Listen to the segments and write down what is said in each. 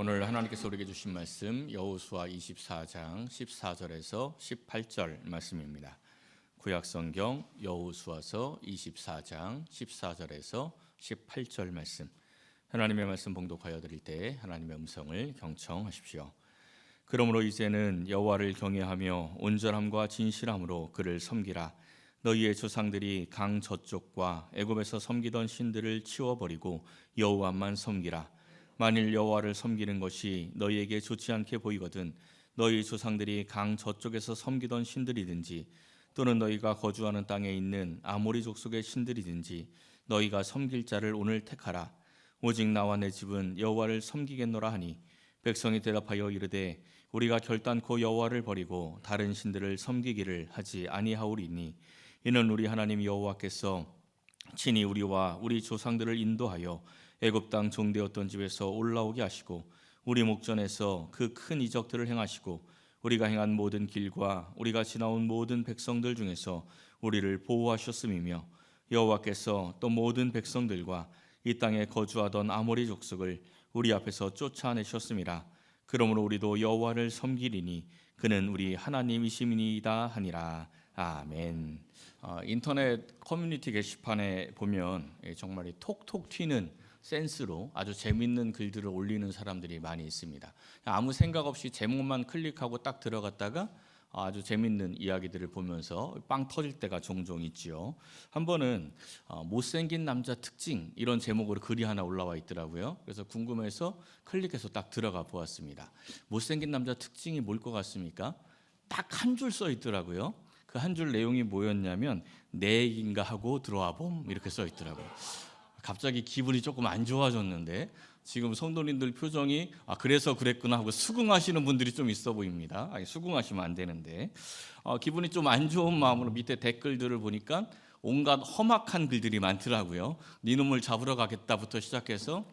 오늘 하나님께서 우리에게 주신 말씀 여호수아 24장 14절에서 18절 말씀입니다. 구약성경 여호수아서 24장 14절에서 18절 말씀, 하나님의 말씀 봉독하여 드릴 때 하나님의 음성을 경청하십시오. 그러므로 이제는 여호와를 경외하며 온전함과 진실함으로 그를 섬기라. 너희의 조상들이 강 저쪽과 애굽에서 섬기던 신들을 치워버리고 여호와만 섬기라. 만일 여호와를 섬기는 것이 너희에게 좋지 않게 보이거든 너희 조상들이 강 저쪽에서 섬기던 신들이든지 또는 너희가 거주하는 땅에 있는 아모리 족속의 신들이든지 너희가 섬길 자를 오늘 택하라. 오직 나와 내 집은 여호와를 섬기겠노라 하니 백성이 대답하여 이르되 우리가 결단코 여호와를 버리고 다른 신들을 섬기기를 하지 아니하오리니 이는 우리 하나님 여호와께서 친히 우리와 우리 조상들을 인도하여 애굽 땅 종되었던 집에서 올라오게 하시고 우리 목전에서 그 큰 이적들을 행하시고 우리가 행한 모든 길과 우리가 지나온 모든 백성들 중에서 우리를 보호하셨음이며 여호와께서 또 모든 백성들과 이 땅에 거주하던 아모리 족속을 우리 앞에서 쫓아내셨음이라. 그러므로 우리도 여호와를 섬기리니 그는 우리 하나님이심이니이다 하니라. 아멘. 인터넷 커뮤니티 게시판에 보면 정말 톡톡 튀는 센스로 아주 재밌는 글들을 올리는 사람들이 많이 있습니다. 아무 생각 없이 제목만 클릭하고 딱 들어갔다가 아주 재밌는 이야기들을 보면서 빵 터질 때가 종종 있지요. 한 번은 못생긴 남자 특징 이런 제목으로 글이 하나 올라와 있더라고요. 그래서 궁금해서 클릭해서 딱 들어가 보았습니다. 못생긴 남자 특징이 뭘 것 같습니까? 딱 한 줄 써 있더라고요. 그 한 줄 내용이 뭐였냐면 내 얘기인가 하고 들어와 봄 이렇게 써 있더라고요. 갑자기 기분이 조금 안 좋아졌는데 지금 성도님들 표정이 그래서 그랬구나 하고 수긍하시는 분들이 좀 있어 보입니다. 수긍하시면 안 되는데 기분이 좀 안 좋은 마음으로 밑에 댓글들을 보니까 온갖 험악한 글들이 많더라고요. 네 놈을 잡으러 가겠다부터 시작해서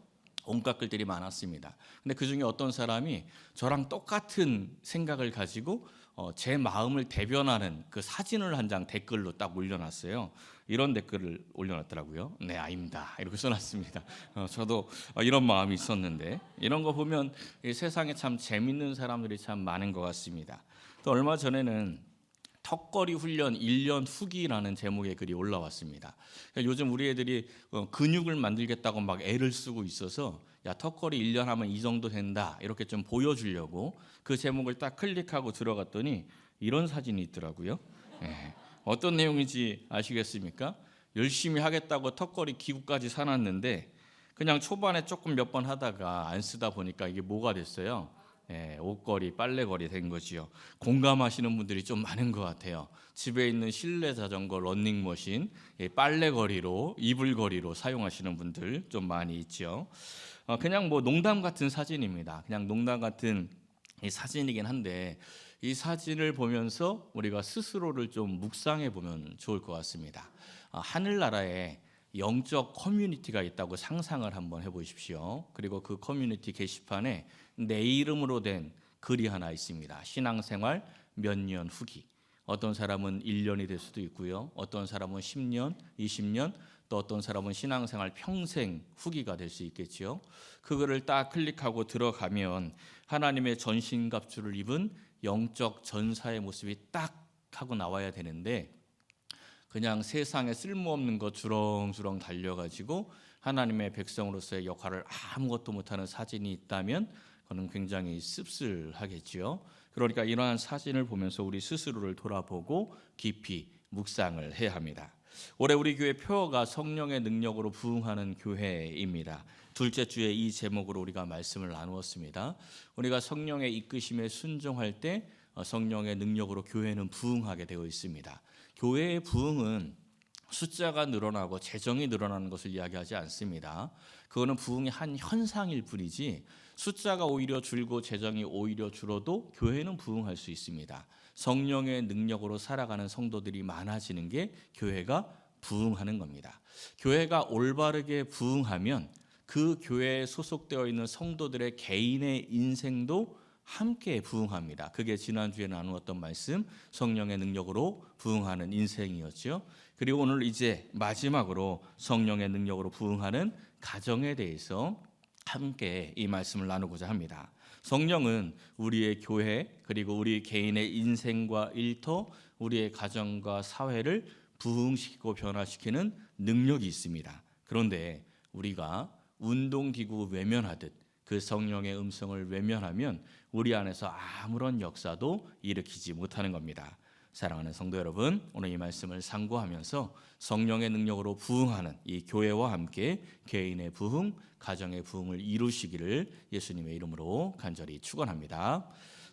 온갖 글들이 많았습니다. 근데 그중에 어떤 사람이 저랑 똑같은 생각을 가지고 제 마음을 대변하는 그 사진을 한 장 댓글로 딱 올려놨어요. 이런 댓글을 올려놨더라고요. 네, 아닙니다. 이렇게 써놨습니다. 저도 이런 마음이 있었는데 이런 거 보면 이 세상에 참 재밌는 사람들이 참 많은 것 같습니다. 또 얼마 전에는 턱걸이 훈련 1년 후기라는 제목의 글이 올라왔습니다. 요즘 우리 애들이 근육을 만들겠다고 막 애를 쓰고 있어서 야 턱걸이 1년 하면 이 정도 된다 이렇게 좀 보여주려고 그 제목을 딱 클릭하고 들어갔더니 이런 사진이 있더라고요. 네. 어떤 내용인지 아시겠습니까? 열심히 하겠다고 턱걸이 기구까지 사놨는데 그냥 초반에 조금 몇 번 하다가 안 쓰다 보니까 이게 뭐가 됐어요? 옷걸이, 빨래걸이 된 거지요. 공감하시는 분들이 좀 많은 것 같아요. 집에 있는 실내 자전거, 러닝머신, 빨래거리로, 이불거리로 사용하시는 분들 좀 많이 있죠. 그냥 뭐 농담 같은 사진입니다. 그냥 농담 같은 이 사진이긴 한데 이 사진을 보면서 우리가 스스로를 좀 묵상해 보면 좋을 것 같습니다. 하늘나라에 영적 커뮤니티가 있다고 상상을 한번 해보십시오. 그리고 그 커뮤니티 게시판에 내 이름으로 된 글이 하나 있습니다. 신앙생활 몇 년 후기. 어떤 사람은 1년이 될 수도 있고요. 어떤 사람은 10년, 20년, 또 어떤 사람은 신앙생활 평생 후기가 될 수 있겠지요. 그거를 딱 클릭하고 들어가면 하나님의 전신갑주를 입은 영적 전사의 모습이 딱 하고 나와야 되는데 그냥 세상에 쓸모없는 거 주렁주렁 달려가지고 하나님의 백성으로서의 역할을 아무것도 못하는 사진이 있다면 그는 굉장히 씁쓸하겠지요. 그러니까 이러한 사진을 보면서 우리 스스로를 돌아보고 깊이 묵상을 해야 합니다. 올해 우리 교회 표어가 성령의 능력으로 부흥하는 교회입니다. 둘째 주에 이 제목으로 우리가 말씀을 나누었습니다. 우리가 성령의 이끄심에 순종할 때 성령의 능력으로 교회는 부흥하게 되어 있습니다. 교회의 부흥은 숫자가 늘어나고 재정이 늘어나는 것을 이야기하지 않습니다. 그거는 부흥의 한 현상일 뿐이지 숫자가 오히려 줄고 재정이 오히려 줄어도 교회는 부흥할 수 있습니다. 성령의 능력으로 살아가는 성도들이 많아지는 게 교회가 부흥하는 겁니다. 교회가 올바르게 부흥하면 그 교회에 소속되어 있는 성도들의 개인의 인생도 함께 부흥합니다. 그게 지난주에 나누었던 말씀 성령의 능력으로 부흥하는 인생이었죠. 그리고 오늘 이제 마지막으로 성령의 능력으로 부흥하는 가정에 대해서 함께 이 말씀을 나누고자 합니다. 성령은 우리의 교회 그리고 우리 개인의 인생과 일터, 우리의 가정과 사회를 부흥시키고 변화시키는 능력이 있습니다. 그런데 우리가 운동기구 외면하듯 그 성령의 음성을 외면하면 우리 안에서 아무런 역사도 일으키지 못하는 겁니다. 사랑하는 성도 여러분, 오늘 이 말씀을 상고하면서 성령의 능력으로 부흥하는 이 교회와 함께 개인의 부흥, 가정의 부흥을 이루시기를 예수님의 이름으로 간절히 축원합니다.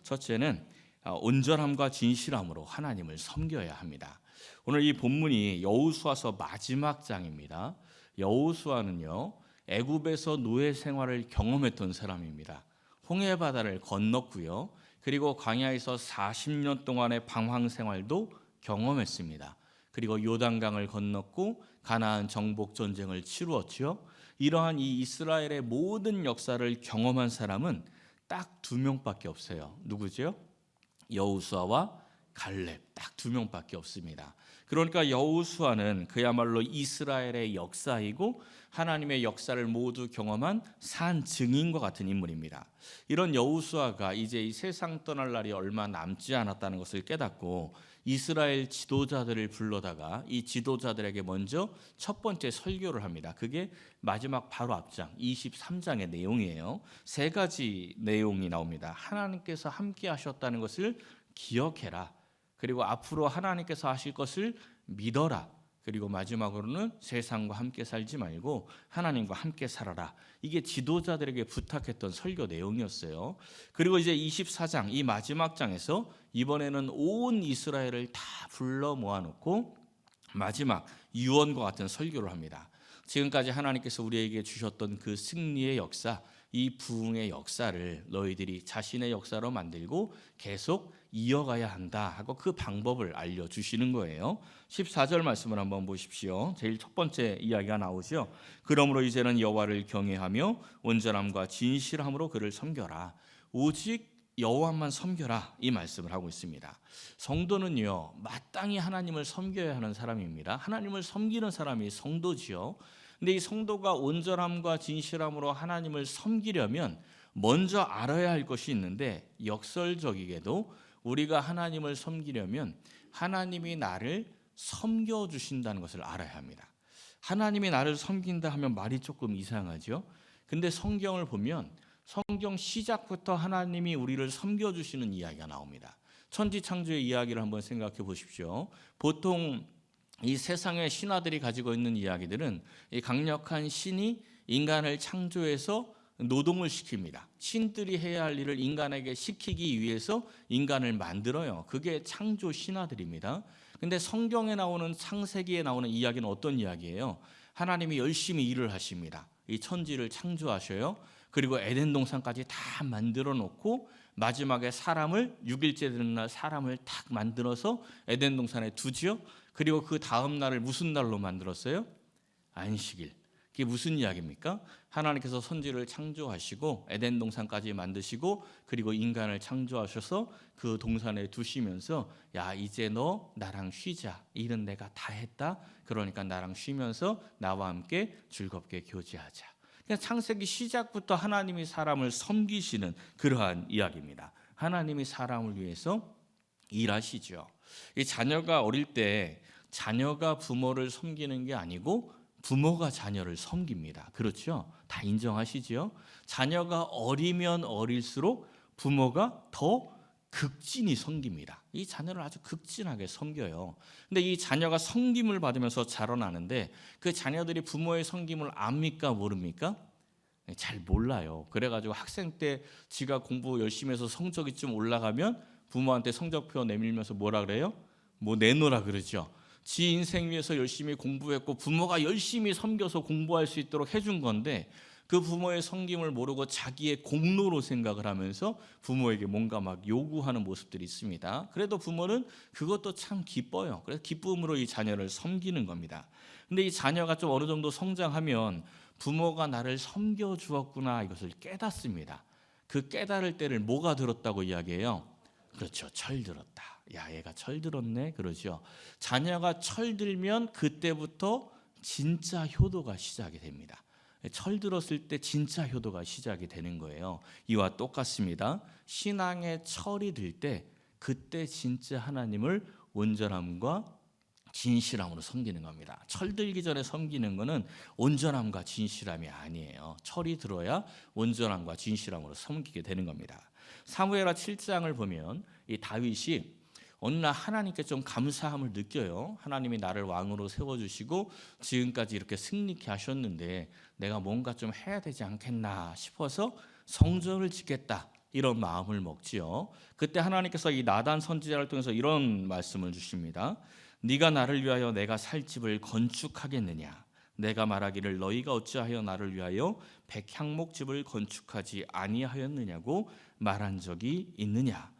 첫째는 온전함과 진실함으로 하나님을 섬겨야 합니다. 오늘 이 본문이 여호수아서 마지막 장입니다. 여호수아는요, 애굽에서 노예 생활을 경험했던 사람입니다. 홍해 바다를 건넜고요. 그리고 광야에서 40년 동안의 방황 생활도 경험했습니다. 그리고 요단강을 건넜고 가나안 정복 전쟁을 치루었지요. 이러한 이 이스라엘의 모든 역사를 경험한 사람은 딱 2명밖에 없어요. 누구죠? 여호수아와 갈렙, 딱 2명밖에 없습니다. 그러니까 여호수아는 그야말로 이스라엘의 역사이고 하나님의 역사를 모두 경험한 산 증인과 같은 인물입니다. 이런 여호수아가 이제 이 세상 떠날 날이 얼마 남지 않았다는 것을 깨닫고 이스라엘 지도자들을 불러다가 이 지도자들에게 먼저 첫 번째 설교를 합니다. 그게 마지막 바로 앞장 23장의 내용이에요. 3가지 내용이 나옵니다. 하나님께서 함께 하셨다는 것을 기억해라. 그리고 앞으로 하나님께서 하실 것을 믿어라. 그리고 마지막으로는 세상과 함께 살지 말고 하나님과 함께 살아라. 이게 지도자들에게 부탁했던 설교 내용이었어요. 그리고 이제 24장 이 마지막 장에서 이번에는 온 이스라엘을 다 불러 모아놓고 마지막 유언과 같은 설교를 합니다. 지금까지 하나님께서 우리에게 주셨던 그 승리의 역사, 이 부흥의 역사를 너희들이 자신의 역사로 만들고 계속 이어가야 한다 하고 그 방법을 알려주시는 거예요. 14절 말씀을 한번 보십시오. 제일 첫 번째 이야기가 나오죠. 그러므로 이제는 여호와를 경외하며 온전함과 진실함으로 그를 섬겨라. 오직 여호와만 섬겨라, 이 말씀을 하고 있습니다. 성도는요, 마땅히 하나님을 섬겨야 하는 사람입니다. 하나님을 섬기는 사람이 성도지요. 근데 이 성도가 온전함과 진실함으로 하나님을 섬기려면 먼저 알아야 할 것이 있는데, 역설적이게도 우리가 하나님을 섬기려면 하나님이 나를 섬겨주신다는 것을 알아야 합니다. 하나님이 나를 섬긴다 하면 말이 조금 이상하죠. 근데 성경을 보면 성경 시작부터 하나님이 우리를 섬겨주시는 이야기가 나옵니다. 천지창조의 이야기를 한번 생각해 보십시오. 보통 이 세상의 신화들이 가지고 있는 이야기들은 이 강력한 신이 인간을 창조해서 노동을 시킵니다. 신들이 해야 할 일을 인간에게 시키기 위해서 인간을 만들어요. 그게 창조 신화들입니다. 근데 성경에 나오는 창세기에 나오는 이야기는 어떤 이야기예요? 하나님이 열심히 일을 하십니다. 이 천지를 창조하셔요. 그리고 에덴 동산까지 다 만들어 놓고 마지막에 사람을 6일째 되는 날 사람을 딱 만들어서 에덴 동산에 두지요. 그리고 그 다음 날을 무슨 날로 만들었어요? 안식일. 그게 무슨 이야기입니까? 하나님께서 천지를 창조하시고 에덴 동산까지 만드시고 그리고 인간을 창조하셔서 그 동산에 두시면서 야, 이제 너 나랑 쉬자. 일은 내가 다 했다. 그러니까 나랑 쉬면서 나와 함께 즐겁게 교제하자. 그러니까 창세기 시작부터 하나님이 사람을 섬기시는 그러한 이야기입니다. 하나님이 사람을 위해서 일하시죠. 이 자녀가 어릴 때 자녀가 부모를 섬기는 게 아니고 부모가 자녀를 섬깁니다. 그렇죠? 다 인정하시죠? 자녀가 어리면 어릴수록 부모가 더 극진히 섬깁니다. 이 자녀를 아주 극진하게 섬겨요. 근데 이 자녀가 섬김을 받으면서 자라나는데 그 자녀들이 부모의 섬김을 압니까 모릅니까? 잘 몰라요. 그래가지고 학생 때 지가 공부 열심히 해서 성적이 좀 올라가면 부모한테 성적표 내밀면서 뭐라 그래요? 뭐 내놓으라 그러죠. 지 인생 위해서 열심히 공부했고 부모가 열심히 섬겨서 공부할 수 있도록 해준 건데 그 부모의 섬김을 모르고 자기의 공로로 생각을 하면서 부모에게 뭔가 막 요구하는 모습들이 있습니다. 그래도 부모는 그것도 참 기뻐요. 그래서 기쁨으로 이 자녀를 섬기는 겁니다. 근데 이 자녀가 좀 어느 정도 성장하면 부모가 나를 섬겨주었구나 이것을 깨닫습니다. 그 깨달을 때를 뭐가 들었다고 이야기해요? 그렇죠. 철들었다. 야, 얘가 철들었네. 그러죠. 자녀가 철들면 그때부터 진짜 효도가 시작이 됩니다. 철 들었을 때 진짜 효도가 시작이 되는 거예요. 이와 똑같습니다. 신앙의 철이 들 때 그때 진짜 하나님을 온전함과 진실함으로 섬기는 겁니다. 철 들기 전에 섬기는 것은 온전함과 진실함이 아니에요. 철이 들어야 온전함과 진실함으로 섬기게 되는 겁니다. 사무엘하 7장을 보면 이 다윗이 어느 날 하나님께 좀 감사함을 느껴요. 하나님이 나를 왕으로 세워주시고 지금까지 이렇게 승리케 하셨는데 내가 뭔가 좀 해야 되지 않겠나 싶어서 성전을 짓겠다, 이런 마음을 먹지요. 그때 하나님께서 이 나단 선지자를 통해서 이런 말씀을 주십니다. 네가 나를 위하여 내가 살 집을 건축하겠느냐? 내가 말하기를 너희가 어찌하여 나를 위하여 백향목집을 건축하지 아니하였느냐고 말한 적이 있느냐?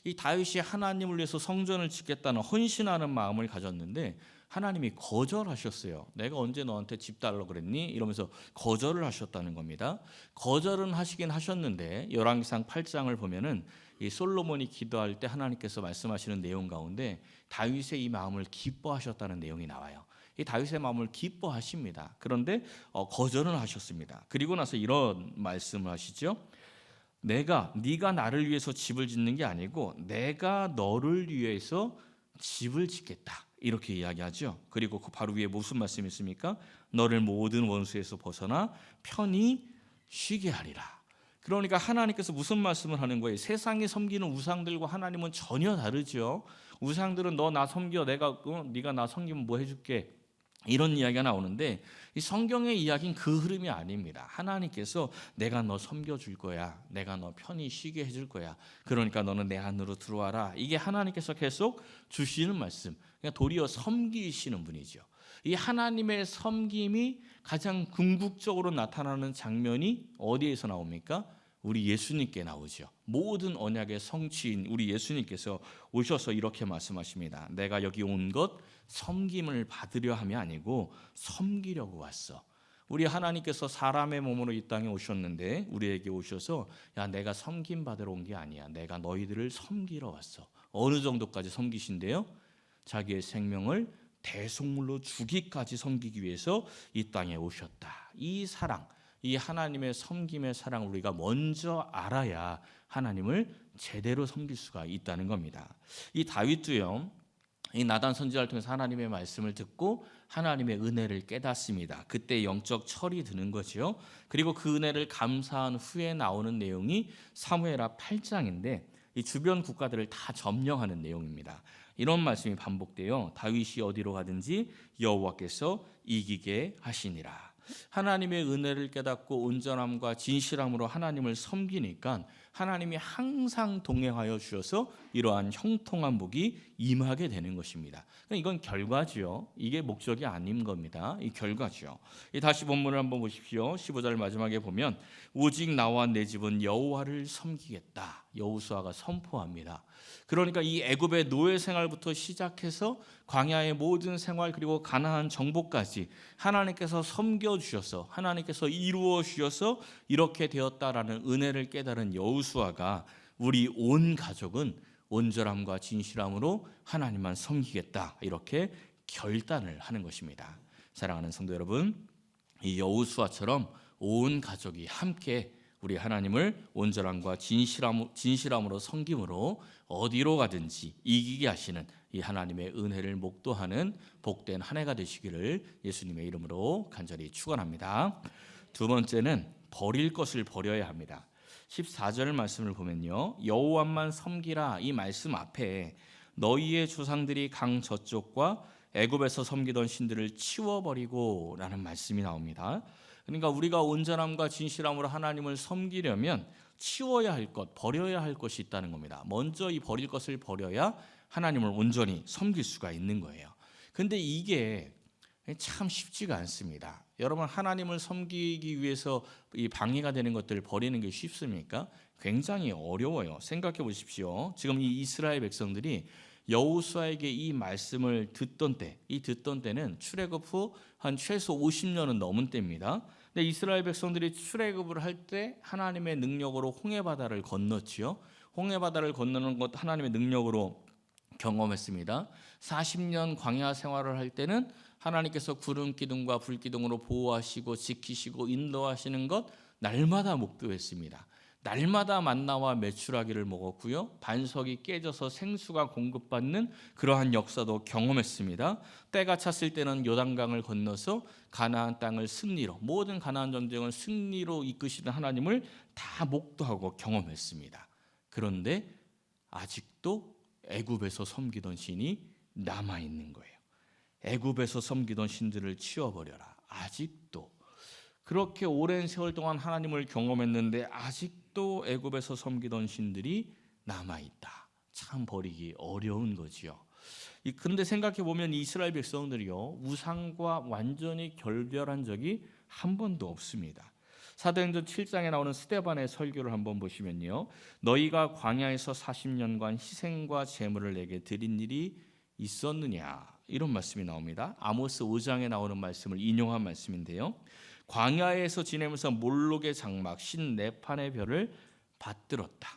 이 다윗이 하나님을 위해서 성전을 짓겠다는 헌신하는 마음을 가졌는데 하나님이 거절하셨어요. 내가 언제 너한테 집 달라고 그랬니? 이러면서 거절을 하셨다는 겁니다. 거절은 하시긴 하셨는데 열왕기상 8장을 보면은 이 솔로몬이 기도할 때 하나님께서 말씀하시는 내용 가운데 다윗의 이 마음을 기뻐하셨다는 내용이 나와요. 이 다윗의 마음을 기뻐하십니다. 그런데 거절은 하셨습니다. 그리고 나서 이런 말씀을 하시죠. 네가 나를 위해서 집을 짓는 게 아니고 내가 너를 위해서 집을 짓겠다, 이렇게 이야기하죠. 그리고 그 바로 위에 무슨 말씀이 있습니까? 너를 모든 원수에서 벗어나 편히 쉬게 하리라. 그러니까 하나님께서 무슨 말씀을 하는 거예요? 세상이 섬기는 우상들과 하나님은 전혀 다르죠. 우상들은 너 나 섬겨, 네가 나 섬기면 뭐 해줄게, 이런 이야기가 나오는데 이 성경의 이야기는 그 흐름이 아닙니다. 하나님께서 내가 너 섬겨줄 거야, 내가 너 편히 쉬게 해줄 거야, 그러니까 너는 내 안으로 들어와라. 이게 하나님께서 계속 주시는 말씀, 그러니까 도리어 섬기시는 분이죠. 이 하나님의 섬김이 가장 궁극적으로 나타나는 장면이 어디에서 나옵니까? 우리 예수님께 나오죠. 모든 언약의 성취인 우리 예수님께서 오셔서 이렇게 말씀하십니다. 내가 여기 온 것 섬김을 받으려 함이 아니고 섬기려고 왔어. 우리 하나님께서 사람의 몸으로 이 땅에 오셨는데 우리에게 오셔서 야, 내가 섬김 받으러 온 게 아니야, 내가 너희들을 섬기러 왔어. 어느 정도까지 섬기신대요? 자기의 생명을 대속물로 주기까지 섬기기 위해서 이 땅에 오셨다. 이 사랑, 이 하나님의 섬김의 사랑을 우리가 먼저 알아야 하나님을 제대로 섬길 수가 있다는 겁니다. 이 다윗도요, 이 나단 선지자를 통해서 하나님의 말씀을 듣고 하나님의 은혜를 깨닫습니다. 그때 영적 철이 드는 거죠. 그리고 그 은혜를 감사한 후에 나오는 내용이 사무엘하 8장인데 이 주변 국가들을 다 점령하는 내용입니다. 이런 말씀이 반복돼요. 다윗이 어디로 가든지 여호와께서 이기게 하시니라. 하나님의 은혜를 깨닫고 온전함과 진실함으로 하나님을 섬기니까 하나님이 항상 동행하여 주셔서 이러한 형통한 복이 임하게 되는 것입니다. 이건 결과지요. 이게 목적이 아닌 겁니다. 이 결과죠. 다시 본문을 한번 보십시오. 15절 마지막에 보면 오직 나와 내 집은 여호와를 섬기겠다, 여호수아가 선포합니다. 그러니까 이 애굽의 노예 생활부터 시작해서 광야의 모든 생활 그리고 가나안 정복까지 하나님께서 섬겨주셔서 하나님께서 이루어 주셔서 이렇게 되었다라는 은혜를 깨달은 여호수아가 우리 온 가족은 온전함과 진실함으로 하나님만 섬기겠다, 이렇게 결단을 하는 것입니다. 사랑하는 성도 여러분, 이 여호수아처럼 온 가족이 함께 우리 하나님을 온전함과 진실함으로 섬김으로 어디로 가든지 이기게 하시는 이 하나님의 은혜를 목도하는 복된 한 해가 되시기를 예수님의 이름으로 간절히 축원합니다. 두 번째는 버릴 것을 버려야 합니다. 14절 말씀을 보면요, 여호와만 섬기라, 이 말씀 앞에 너희의 조상들이 강 저쪽과 애굽에서 섬기던 신들을 치워버리고 라는 말씀이 나옵니다. 그러니까 우리가 온전함과 진실함으로 하나님을 섬기려면 치워야 할 것, 버려야 할 것이 있다는 겁니다. 먼저 이 버릴 것을 버려야 하나님을 온전히 섬길 수가 있는 거예요. 근데 이게 참 쉽지가 않습니다. 여러분, 하나님을 섬기기 위해서 이 방해가 되는 것들을 버리는 게 쉽습니까? 굉장히 어려워요. 생각해 보십시오. 지금 이 이스라엘 백성들이 여호수아에게 이 말씀을 듣던 때는 출애굽 후 한 최소 50년은 넘은 때입니다. 근데 이스라엘 백성들이 출애굽을 할 때 하나님의 능력으로 홍해 바다를 건넜지요. 홍해 바다를 건너는 것 하나님의 능력으로 경험했습니다. 40년 광야 생활을 할 때는 하나님께서 구름 기둥과 불 기둥으로 보호하시고 지키시고 인도하시는 것 날마다 목도했습니다. 날마다 만나와 메추라기를 먹었고요. 반석이 깨져서 생수가 공급받는 그러한 역사도 경험했습니다. 때가 찼을 때는 요단강을 건너서 가나안 땅을 승리로, 모든 가나안 전쟁을 승리로 이끄시는 하나님을 다 목도하고 경험했습니다. 그런데 아직도 애굽에서 섬기던 신이 남아 있는 거예요. 애굽에서 섬기던 신들을 치워버려라. 아직도 그렇게 오랜 세월 동안 하나님을 경험했는데 아직도 애굽에서 섬기던 신들이 남아 있다. 참 버리기 어려운 거지요. 그런데 생각해 보면 이스라엘 백성들이요, 우상과 완전히 결별한 적이 한 번도 없습니다. 사도행전 7장에 나오는 스데반의 설교를 한번 보시면요, 너희가 광야에서 40년간 희생과 제물을 내게 드린 일이 있었느냐, 이런 말씀이 나옵니다. 아모스 5장에 나오는 말씀을 인용한 말씀인데요, 광야에서 지내면서 몰록의 장막 신 네판의 별을 받들었다.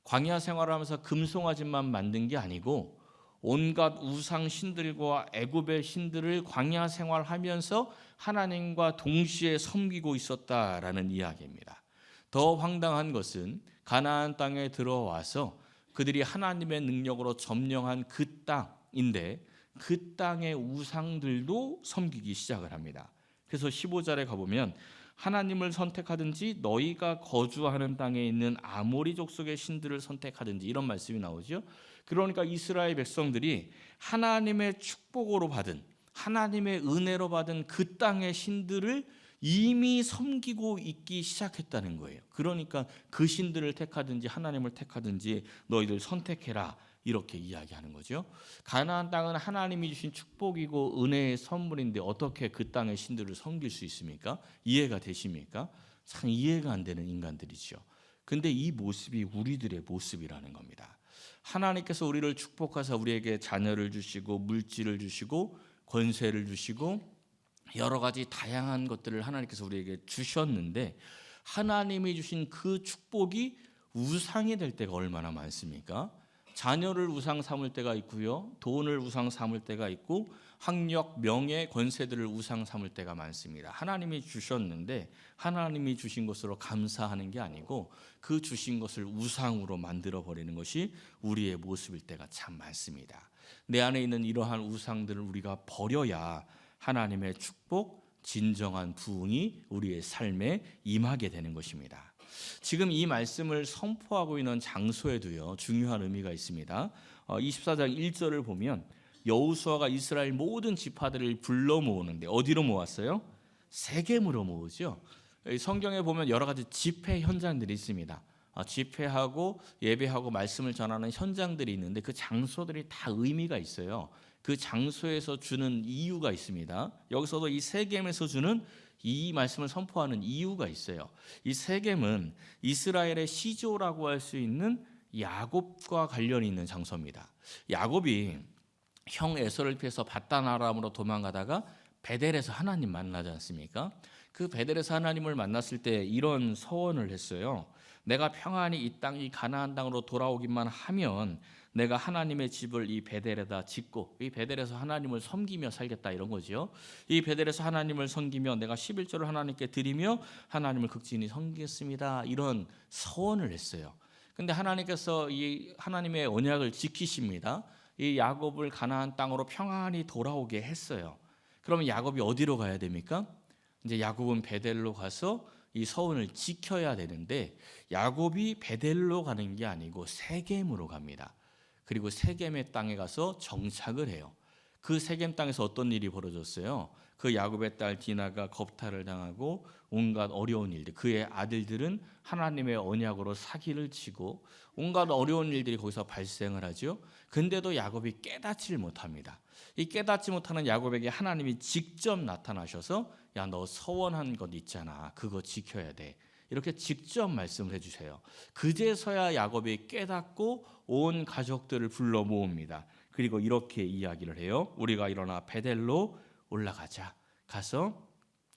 광야 생활을 하면서 금송아지만 만든 게 아니고 온갖 우상 신들과 애굽의 신들을 광야 생활하면서 하나님과 동시에 섬기고 있었다라는 이야기입니다. 더 황당한 것은 가나안 땅에 들어와서 그들이 하나님의 능력으로 점령한 그 땅인데 그 땅의 우상들도 섬기기 시작을 합니다. 그래서 15절에 가보면 하나님을 선택하든지 너희가 거주하는 땅에 있는 아모리 족속의 신들을 선택하든지 이런 말씀이 나오죠. 그러니까 이스라엘 백성들이 하나님의 축복으로 받은, 하나님의 은혜로 받은 그 땅의 신들을 이미 섬기고 있기 시작했다는 거예요. 그러니까 그 신들을 택하든지 하나님을 택하든지 너희들 선택해라, 이렇게 이야기하는 거죠. 가나안 땅은 하나님이 주신 축복이고 은혜의 선물인데 어떻게 그 땅의 신들을 섬길 수 있습니까? 이해가 되십니까? 참 이해가 안 되는 인간들이죠. 근데 이 모습이 우리들의 모습이라는 겁니다. 하나님께서 우리를 축복하사 우리에게 자녀를 주시고 물질을 주시고 권세를 주시고 여러 가지 다양한 것들을 하나님께서 우리에게 주셨는데 하나님이 주신 그 축복이 우상이 될 때가 얼마나 많습니까? 자녀를 우상 삼을 때가 있고요, 돈을 우상 삼을 때가 있고 학력, 명예, 권세들을 우상 삼을 때가 많습니다. 하나님이 주셨는데 하나님이 주신 것으로 감사하는 게 아니고 그 주신 것을 우상으로 만들어 버리는 것이 우리의 모습일 때가 참 많습니다. 내 안에 있는 이러한 우상들을 우리가 버려야 하나님의 축복, 진정한 부흥이 우리의 삶에 임하게 되는 것입니다. 지금 이 말씀을 선포하고 있는 장소에도요, 중요한 의미가 있습니다. 24장 1절을 보면 여호수아가 이스라엘 모든 지파들을 불러 모으는데 어디로 모았어요? 세겜으로 모으죠. 성경에 보면 여러 가지 집회 현장들이 있습니다. 집회하고 예배하고 말씀을 전하는 현장들이 있는데 그 장소들이 다 의미가 있어요. 그 장소에서 주는 이유가 있습니다. 여기서도 이 세겜에서 주는 이 말씀을 선포하는 이유가 있어요. 이 세겜은 이스라엘의 시조라고 할 수 있는 야곱과 관련이 있는 장소입니다. 야곱이 형 에서를 피해서 바단 아람으로 도망가다가 베델에서 하나님 만나지 않습니까? 그 베델에서 하나님을 만났을 때 이런 서원을 했어요. 내가 평안히 이 땅, 이 가나안 땅으로 돌아오기만 하면 내가 하나님의 집을 이 베델에다 짓고 이 베델에서 하나님을 섬기며 살겠다, 이런 거죠. 이 베델에서 하나님을 섬기며 내가 11조를 하나님께 드리며 하나님을 극진히 섬기겠습니다, 이런 서원을 했어요. 근데 하나님께서 이 하나님의 언약을 지키십니다. 이 야곱을 가나안 땅으로 평안히 돌아오게 했어요. 그러면 야곱이 어디로 가야 됩니까? 이제 야곱은 베델로 가서 이 서원을 지켜야 되는데 야곱이 베델로 가는 게 아니고 세겜으로 갑니다. 그리고 세겜의 땅에 가서 정착을 해요. 그 세겜 땅에서 어떤 일이 벌어졌어요? 그 야곱의 딸 디나가 겁탈을 당하고 온갖 어려운 일들, 그의 아들들은 하나님의 언약으로 사기를 치고 온갖 어려운 일들이 거기서 발생을 하죠. 근데도 야곱이 깨닫지를 못합니다. 이 깨닫지 못하는 야곱에게 하나님이 직접 나타나셔서 야, 너 서원한 것 있잖아, 그거 지켜야 돼, 이렇게 직접 말씀을 해주세요. 그제서야 야곱이 깨닫고 온 가족들을 불러 모읍니다. 그리고 이렇게 이야기를 해요. 우리가 일어나 베델로 올라가자. 가서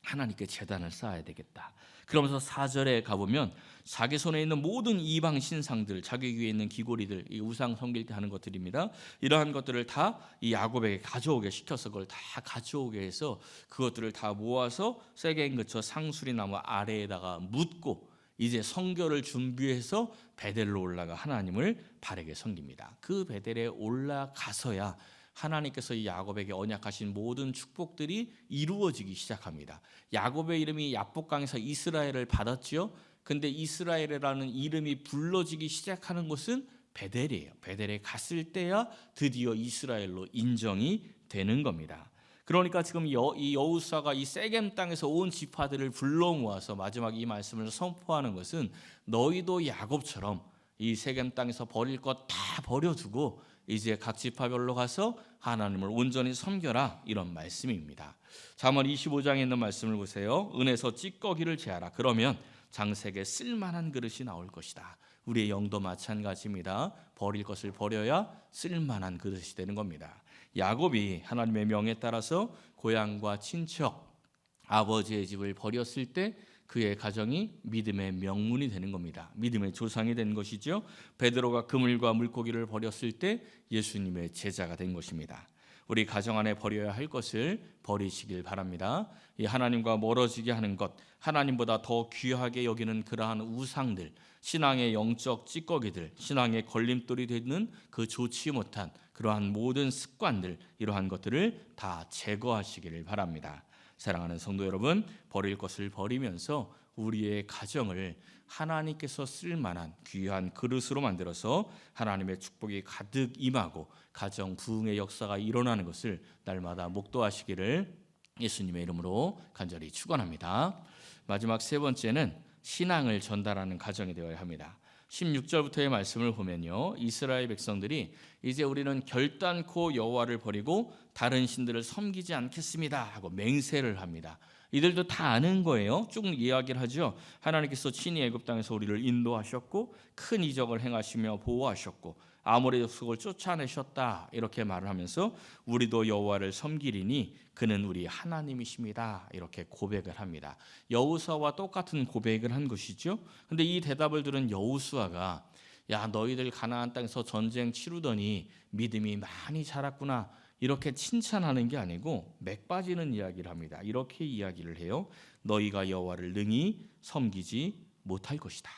하나님께 제단을 쌓아야 되겠다. 그러면서 4절에 가보면 자기 손에 있는 모든 이방 신상들, 자기 위에 있는 기고리들, 이 우상 섬길 때 하는 것들입니다. 이러한 것들을 다 이 야곱에게 가져오게 시켜서 그걸 다 가져오게 해서 그것들을 다 모아서 세겜 근처 상수리 나무 아래에다가 묻고 이제 성결을 준비해서 베델로 올라가 하나님을 바르게 섬깁니다. 그 베델에 올라가서야 하나님께서 이 야곱에게 언약하신 모든 축복들이 이루어지기 시작합니다. 야곱의 이름이 야복강에서 이스라엘을 받았지요. 근데 이스라엘이라는 이름이 불러지기 시작하는 곳은 베델이에요. 베델에 갔을 때야 드디어 이스라엘로 인정이 되는 겁니다. 그러니까 지금 이 여호수아가 이 세겜 땅에서 온 지파들을 불러 모아서 마지막 이 말씀을 선포하는 것은 너희도 야곱처럼 이 세겜 땅에서 버릴 것 다 버려두고 이제 각 지파별로 가서 하나님을 온전히 섬겨라, 이런 말씀입니다. 잠언 25장에 있는 말씀을 보세요. 은에서 찌꺼기를 제하라. 그러면 장색에 쓸만한 그릇이 나올 것이다. 우리의 영도 마찬가지입니다. 버릴 것을 버려야 쓸만한 그릇이 되는 겁니다. 야곱이 하나님의 명에 따라서 고향과 친척, 아버지의 집을 버렸을 때 그의 가정이 믿음의 명문이 되는 겁니다. 믿음의 조상이 된 것이죠. 베드로가 그물과 물고기를 버렸을 때 예수님의 제자가 된 것입니다. 우리 가정 안에 버려야 할 것을 버리시길 바랍니다. 이 하나님과 멀어지게 하는 것, 하나님보다 더 귀하게 여기는 그러한 우상들, 신앙의 영적 찌꺼기들, 신앙의 걸림돌이 되는 그 좋지 못한 그러한 모든 습관들, 이러한 것들을 다 제거하시기를 바랍니다. 사랑하는 성도 여러분, 버릴 것을 버리면서 우리의 가정을 하나님께서 쓸만한 귀한 그릇으로 만들어서 하나님의 축복이 가득 임하고 가정 부흥의 역사가 일어나는 것을 날마다 목도하시기를 예수님의 이름으로 간절히 축원합니다. 마지막 세 번째는 신앙을 전달하는 가정이 되어야 합니다. 16절부터의 말씀을 보면요, 이스라엘 백성들이 이제 우리는 결단코 여호와를 버리고 다른 신들을 섬기지 않겠습니다 하고 맹세를 합니다. 이들도 다 아는 거예요. 쭉 이야기를 하죠. 하나님께서 친히 애굽 땅에서 우리를 인도하셨고 큰 이적을 행하시며 보호하셨고 아모리 족속을 쫓아내셨다, 이렇게 말을 하면서 우리도 여호와를 섬기리니 그는 우리 하나님이십니다, 이렇게 고백을 합니다. 여호수아와 똑같은 고백을 한 것이죠. 근데 이 대답을 들은 여호수아가 야, 너희들 가나안 땅에서 전쟁 치르더니 믿음이 많이 자랐구나, 이렇게 칭찬하는 게 아니고 맥 빠지는 이야기를 합니다. 이렇게 이야기를 해요. 너희가 여호와를 능히 섬기지 못할 것이다.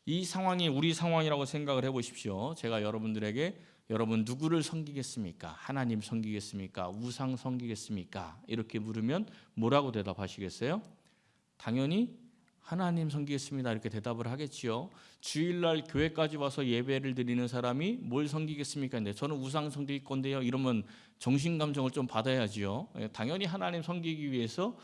이 상황이 우리 상황이라고 생각을 해보십시오. 제가 여러분들에게 여러분 누구를 섬기겠습니까? 하나님 섬기겠습니까? 우상 섬기겠습니까? 이렇게 물으면 뭐라고 대답하시겠어요? 당연히 하나님 섬기겠습니다, 이렇게 대답을 하겠지요. 주일날 교회까지 와서 예배를 드리는 사람이 뭘 섬기겠습니까? 근데 저는 우상 섬길 건데요, 이러면 정신감정을 좀 받아야지요. 당연히 하나님 섬기기 위해서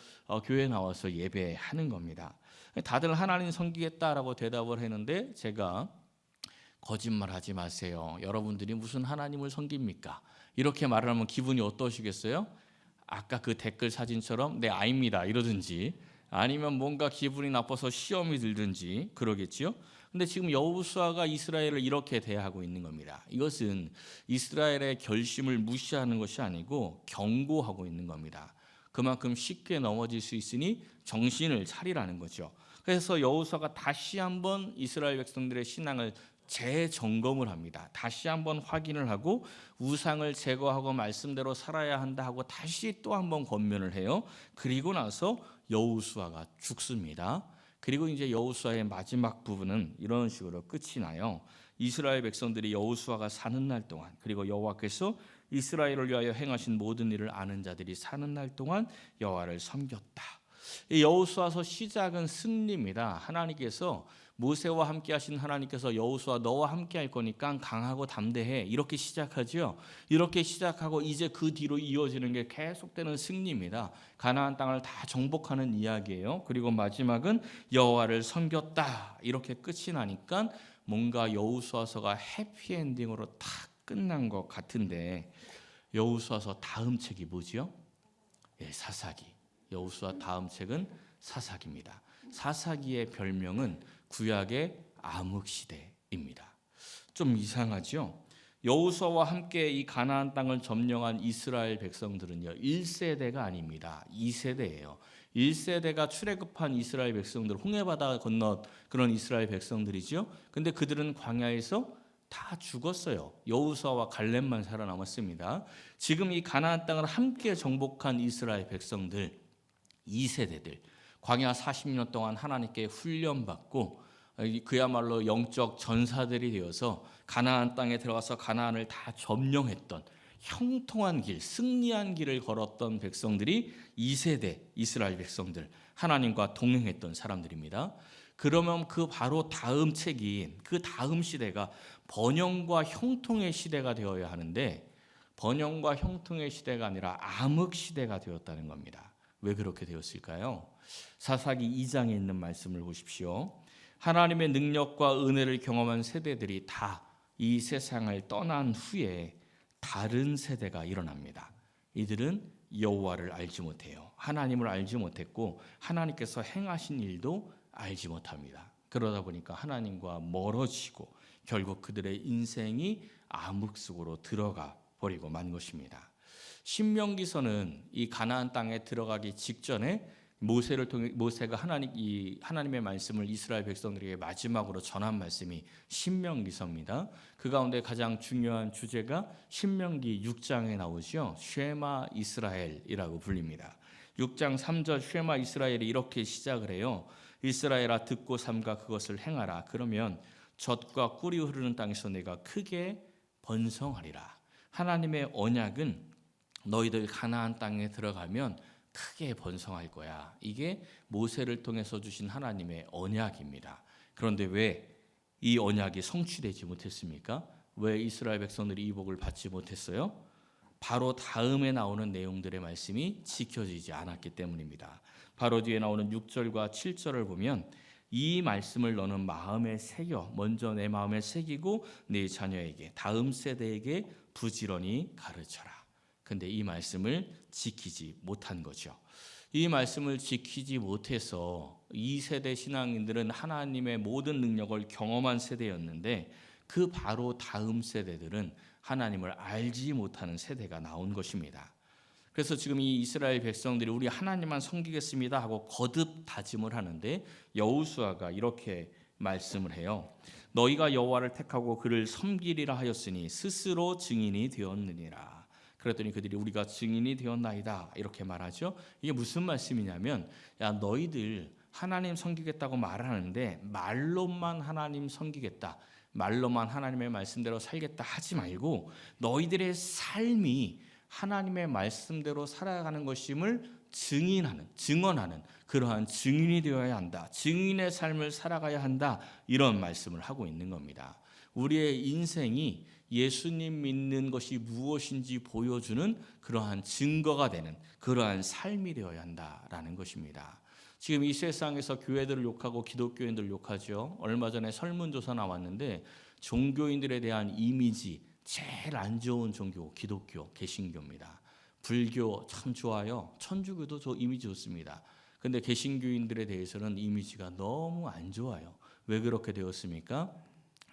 교회에 나와서 예배하는 겁니다. 다들 하나님 섬기겠다라고 대답을 했는데 제가 거짓말하지 마세요. 여러분들이 무슨 하나님을 섬깁니까? 이렇게 말을 하면 기분이 어떠시겠어요? 아까 그 댓글 사진처럼 네, 아닙니다 이러든지, 아니면 뭔가 기분이 나빠서 시험이 들든지 그러겠지요. 근데 지금 여호수아가 이스라엘을 이렇게 대하고 있는 겁니다. 이것은 이스라엘의 결심을 무시하는 것이 아니고 경고하고 있는 겁니다. 그만큼 쉽게 넘어질 수 있으니 정신을 차리라는 거죠. 그래서 여호수아가 다시 한번 이스라엘 백성들의 신앙을 재점검을 합니다. 다시 한번 확인을 하고 우상을 제거하고 말씀대로 살아야 한다 하고 다시 또 한번 권면을 해요. 그리고 나서 여호수아가 죽습니다. 그리고 이제 여호수아의 마지막 부분은 이런 식으로 끝이 나요. 이스라엘 백성들이 여호수아가 사는 날 동안, 그리고 여호와께서 이스라엘을 위하여 행하신 모든 일을 아는 자들이 사는 날 동안 여호와를 섬겼다. 이 여호수아서 시작은 승리입니다. 하나님께서 모세와 함께 하신 하나님께서 여호수아 너와 함께 할 거니까 강하고 담대해, 이렇게 시작하죠. 이렇게 시작하고 이제 그 뒤로 이어지는 게 계속되는 승리입니다. 가나안 땅을 다 정복하는 이야기예요. 그리고 마지막은 여호와를 섬겼다, 이렇게 끝이 나니까 뭔가 여호수아서가 해피엔딩으로 탁 끝난 것 같은데, 여호수아서 다음 책이 뭐지요? 사사기. 여호수아 다음 책은 사사기입니다. 사사기의 별명은 구약의 암흑시대입니다. 좀 이상하죠? 여호수아와 함께 이 가나안 땅을 점령한 이스라엘 백성들은요, 1세대가 아닙니다. 2세대예요. 1세대가 출애굽한 이스라엘 백성들, 홍해바다 건너 그런 이스라엘 백성들이죠. 근데 그들은 광야에서 다 죽었어요. 여호수아와 갈렙만 살아남았습니다. 지금 이 가나안 땅을 함께 정복한 이스라엘 백성들 2세대들, 광야 40년 동안 하나님께 훈련받고 그야말로 영적 전사들이 되어서 가나안 땅에 들어가서 가나안을 다 점령했던 형통한 길, 승리한 길을 걸었던 백성들이 2세대 이스라엘 백성들, 하나님과 동행했던 사람들입니다. 그러면 그 바로 다음 책인 그 다음 시대가 번영과 형통의 시대가 되어야 하는데, 번영과 형통의 시대가 아니라 암흑 시대가 되었다는 겁니다. 왜 그렇게 되었을까요? 사사기 2장에 있는 말씀을 보십시오. 하나님의 능력과 은혜를 경험한 세대들이 다 이 세상을 떠난 후에 다른 세대가 일어납니다. 이들은 여호와를 알지 못해요. 하나님을 알지 못했고 하나님께서 행하신 일도 알지 못합니다. 그러다 보니까 하나님과 멀어지고 결국 그들의 인생이 암흑 속으로 들어가 버리고 만 것입니다. 신명기서는 이 가나안 땅에 들어가기 직전에 모세를 통해 모세가 하나님의 말씀을 이스라엘 백성들에게 마지막으로 전한 말씀이 신명기서입니다. 그 가운데 가장 중요한 주제가 신명기 6장에 나오죠. 쉐마 이스라엘이라고 불립니다. 6장 3절 쉐마 이스라엘이 이렇게 시작을 해요. 이스라엘아 듣고 삼가 그것을 행하라. 그러면 젖과 꿀이 흐르는 땅에서 내가 크게 번성하리라. 하나님의 언약은 너희들 가나안 땅에 들어가면 크게 번성할 거야. 이게 모세를 통해서 주신 하나님의 언약입니다. 그런데 왜 이 언약이 성취되지 못했습니까? 왜 이스라엘 백성들이 이 복을 받지 못했어요? 바로 다음에 나오는 내용들의 말씀이 지켜지지 않았기 때문입니다. 바로 뒤에 나오는 6절과 7절을 보면 이 말씀을 너는 마음에 새겨 먼저 내 마음에 새기고 네 자녀에게 다음 세대에게 부지런히 가르쳐라. 근데 이 말씀을 지키지 못한 거죠. 이 말씀을 지키지 못해서 2세대 신앙인들은 하나님의 모든 능력을 경험한 세대였는데 그 바로 다음 세대들은 하나님을 알지 못하는 세대가 나온 것입니다. 그래서 지금 이 이스라엘 백성들이 우리 하나님만 섬기겠습니다 하고 거듭 다짐을 하는데 여호수아가 이렇게 말씀을 해요. 너희가 여호와를 택하고 그를 섬기리라 하였으니 스스로 증인이 되었느니라. 그랬더니 그들이 우리가 증인이 되었나이다 이렇게 말하죠. 이게 무슨 말씀이냐면, 야 너희들 하나님 섬기겠다고 말하는데 말로만 하나님 섬기겠다, 말로만 하나님의 말씀대로 살겠다 하지 말고 너희들의 삶이 하나님의 말씀대로 살아가는 것임을 증언하는 그러한 증인이 되어야 한다. 증인의 삶을 살아가야 한다. 이런 말씀을 하고 있는 겁니다. 우리의 인생이 예수님 믿는 것이 무엇인지 보여주는 그러한 증거가 되는 그러한 삶이 되어야 한다라는 것입니다. 지금 이 세상에서 교회들을 욕하고 기독교인들을 욕하죠. 얼마 전에 설문조사 나왔는데 종교인들에 대한 이미지 제일 안 좋은 종교 기독교, 개신교입니다. 불교 참 좋아요. 천주교도 저 이미지 좋습니다. 근데 개신교인들에 대해서는 이미지가 너무 안 좋아요. 왜 그렇게 되었습니까?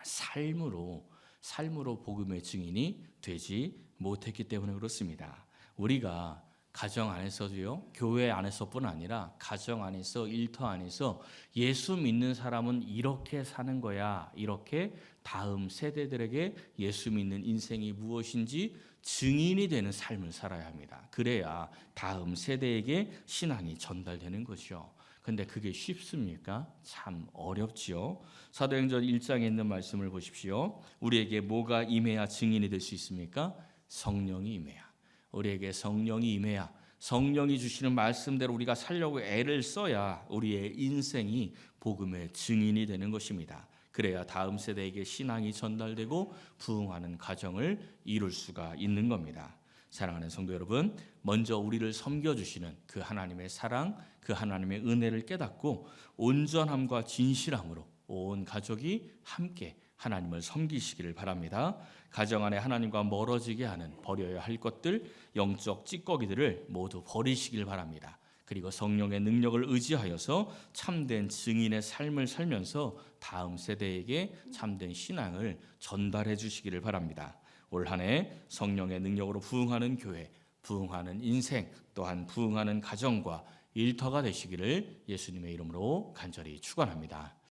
삶으로 복음의 증인이 되지 못했기 때문에 그렇습니다. 우리가 가정 안에서도요, 교회 안에서뿐 아니라 가정 안에서, 일터 안에서 예수 믿는 사람은 이렇게 사는 거야, 이렇게 다음 세대들에게 예수 믿는 인생이 무엇인지 증인이 되는 삶을 살아야 합니다. 그래야 다음 세대에게 신앙이 전달되는 것이요. 근데 그게 쉽습니까? 참 어렵지요. 사도행전 1장에 있는 말씀을 보십시오. 우리에게 뭐가 임해야 증인이 될 수 있습니까? 성령이 임해야. 우리에게 성령이 임해야, 성령이 주시는 말씀대로 우리가 살려고 애를 써야 우리의 인생이 복음의 증인이 되는 것입니다. 그래야 다음 세대에게 신앙이 전달되고 부흥하는 가정을 이룰 수가 있는 겁니다. 사랑하는 성도 여러분, 먼저 우리를 섬겨주시는 그 하나님의 사랑, 그 하나님의 은혜를 깨닫고 온전함과 진실함으로 온 가족이 함께 하나님을 섬기시기를 바랍니다. 가정 안에 하나님과 멀어지게 하는 버려야 할 것들, 영적 찌꺼기들을 모두 버리시길 바랍니다. 그리고 성령의 능력을 의지하여서 참된 증인의 삶을 살면서 다음 세대에게 참된 신앙을 전달해 주시기를 바랍니다. 올 한 해 성령의 능력으로 부흥하는 교회, 부흥하는 인생, 또한 부흥하는 가정과 일터가 되시기를 예수님의 이름으로 간절히 축원합니다.